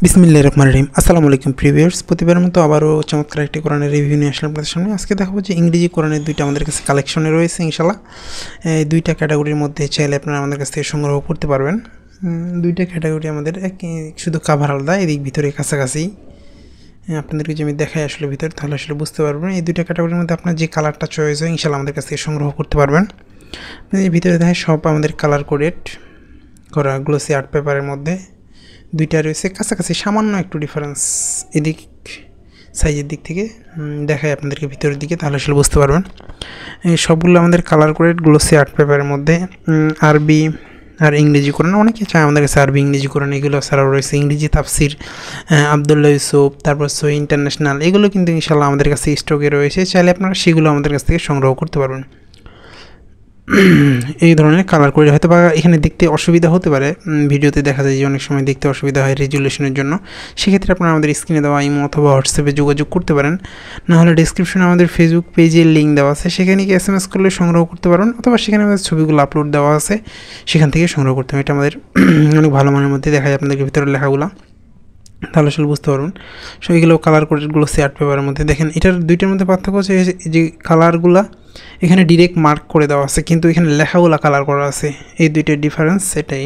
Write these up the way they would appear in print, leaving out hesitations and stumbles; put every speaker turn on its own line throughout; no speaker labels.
বিসমিল্লাহির রহমানির রহিম। আসসালামু আলাইকুম প্রিভিউয়ার্স, প্রতিবারের মতো আবারও চমৎকার একটি কোরআনের রিভিউ নিয়ে আসলাম আপনাদের সামনে। আজকে দেখাবো যে ইংরেজি কোরআনের দুইটা আমাদের কাছে কালেকশনে রয়েছে ইনশাল্লাহ। এই দুইটা ক্যাটাগরির মধ্যে চাইলে আপনারা আমাদের কাছ থেকে সংগ্রহ করতে পারবেন। দুইটা ক্যাটাগরি আমাদের শুধু কাভার আলাদা, এদিক ভিতরে কাছাকাছি। আপনাদেরকে যে আমি দেখাই আসলে ভিতরে, তাহলে আসলে বুঝতে পারবেন। এই দুইটা ক্যাটাগরির মধ্যে আপনার যে কালারটা চয়েস হয় ইনশাল্লাহ আমাদের কাছ থেকে সংগ্রহ করতে পারবেন। এই ভিতরে দেখায় সব আমাদের কালার কোডেড করা গ্লোসি আর্ট পেপারের মধ্যে। দুইটা রয়েছে কাছাকাছি, সামান্য একটু ডিফারেন্স এদিক সাইজের দিক থেকে দেখায় আপনাদেরকে ভিতরের দিকে, তাহলে আসলে বুঝতে পারবেন। এই সবগুলো আমাদের কালার কোডেড গ্লোসি আর্ট পেপারের মধ্যে। আরবি আর ইংরেজি কোরআন, অনেকে চায় আমাদের কাছে আরবি ইংরেজি কোরআন। এগুলো ছাড়াও রয়েছে ইংরেজি তাফসির, আবদুল্লাহ ইউসুফ, তারপর সহি ইন্টারন্যাশনাল, এগুলো কিন্তু ইনশাল্লাহ আমাদের কাছে স্টকে রয়েছে। চাইলে আপনারা সেগুলো আমাদের কাছ থেকে সংগ্রহ করতে পারবেন। এই ধরনের কালার করে হয়তো বা এখানে দেখতে অসুবিধা হতে পারে, ভিডিওতে দেখা যায় যে অনেক সময় দেখতে অসুবিধা হয় রেজুলেশনের জন্য। সেক্ষেত্রে আপনারা আমাদের স্ক্রিনে দেওয়া ইমো অথবা হোয়াটসঅ্যাপে যোগাযোগ করতে পারেন, নাহলে ডিসক্রিপশনে আমাদের ফেসবুক পেজের লিঙ্ক দেওয়া আছে, সেখানে গিয়ে SMS করলে সংগ্রহ করতে পারবেন, অথবা সেখানে আমাদের ছবিগুলো আপলোড দেওয়া আছে, সেখান থেকে সংগ্রহ করতে হবে। এটা আমাদের অনেক ভালো মানের মধ্যে দেখা যায় আপনাদেরকে ভিতরের লেখাগুলো, তাহলে আসলে বুঝতে পারবেন। সো এগুলো কালার কোডগুলো আর্ট পেপারের মধ্যে। দেখেন এটার দুইটার মধ্যে পার্থক্য হচ্ছে যে কালারগুলো এখানে ডিরেক্ট মার্ক করে দেওয়া আছে, কিন্তু এখানে লেখাগুলো কালার করা আছে। এই দুইটার ডিফারেন্স এটাই।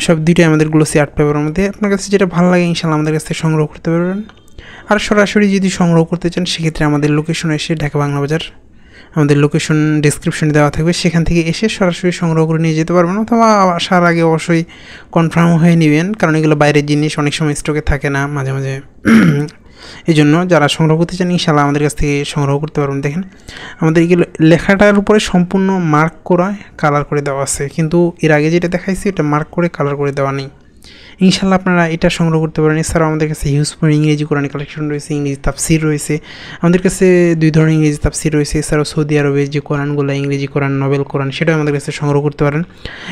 সব দুইটাই আমাদের গ্লোসি আর্ট পেপারের মধ্যে। আপনার কাছে যেটা ভালো লাগে ইনশাল্লাহ আমাদের কাছ থেকে সংগ্রহ করতে পারবেন। আর সরাসরি যদি সংগ্রহ করতে চান সেক্ষেত্রে আমাদের লোকেশন এসে ঢাকা বাংলা বাজার, আমাদের লোকেশন ডিসক্রিপশনে দেওয়া থাকবে, সেখান থেকে এসে সরাসরি সংগ্রহ করে নিয়ে যেতে পারবেন, অথবা আসার আগে অবশ্যই কনফার্ম হয়ে নেবেন, কারণ এগুলো বাইরের জিনিস, অনেক সময় স্টকে থাকে না মাঝে মাঝে। এই জন্য যারা সংগ্রহ করতে চান ইনশাল্লাহ আমাদের কাছ থেকে সংগ্রহ করতে পারবেন। দেখেন আমাদের এগুলো লেখাটার উপরে সম্পূর্ণ মার্ক করা কালার করে দেওয়া আছে, কিন্তু এর আগে যেটা দেখাইছি এটা মার্ক করে কালার করে দেওয়া নেই। ইনশাল্লাহ আপনারা এটা সংগ্রহ করতে পারেন। এছাড়াও আমাদের কাছে হিউজফুল ইংরেজি কোরআনের কালেকশন রয়েছে, ইংরেজি তাফসির রয়েছে। আমাদের কাছে দুই ধরনের ইংরেজি তাফসির রয়েছে। এছাড়াও সৌদি আরবের যে কোরআনগুলো, ইংরেজি কোরআন, নভেল কোরআন, সেটাও আমাদের কাছে সংগ্রহ করতে পারেন।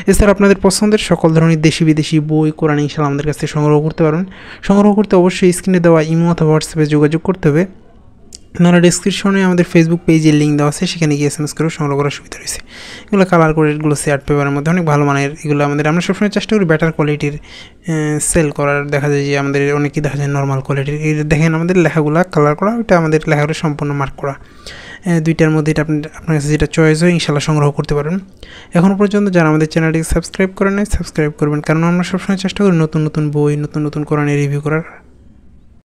এছাড়া আপনাদের পছন্দের সকল ধরনের দেশি বিদেশি বই কোরআন ইনশাল্লাহ আমাদের কাছে সংগ্রহ করতে পারেন। সংগ্রহ করতে অবশ্যই স্ক্রিনে দেওয়া ইমো অথবা হোয়াটসঅ্যাপে যোগাযোগ করতে হবে। আপনারা ডিসক্রিপশনে আমাদের ফেসবুক পেজের লিঙ্ক দেওয়া আছে, সেখানে গিয়ে SMS করে সংগ্রহ করার সুবিধা রয়েছে। এগুলো কালার কোডেডগুলো আর্ট পেপারের মধ্যে অনেক ভালো মানের। এগুলো আমরা সবসময় চেষ্টা করি বেটার কোয়ালিটির সেল করার। দেখা যায় যে আমাদের অনেকেই দেখা যায় নর্মাল কোয়ালিটির। এই দেখেন আমাদের লেখাগুলো কালার করা, ওইটা আমাদের লেখাগুলো সম্পূর্ণ মার্ক করা। দুইটার মধ্যে এটা আপনার কাছে যেটা চয়েস হয় ইনশাল্লাহ সংগ্রহ করতে পারেন। এখনও পর্যন্ত যারা আমাদের চ্যানেলটিকে সাবস্ক্রাইব করেন নাই, সাবস্ক্রাইব করবেন, কারণ আমরা সবসময় চেষ্টা করি নতুন নতুন বই, নতুন নতুন কোরআনের রিভিউ করার।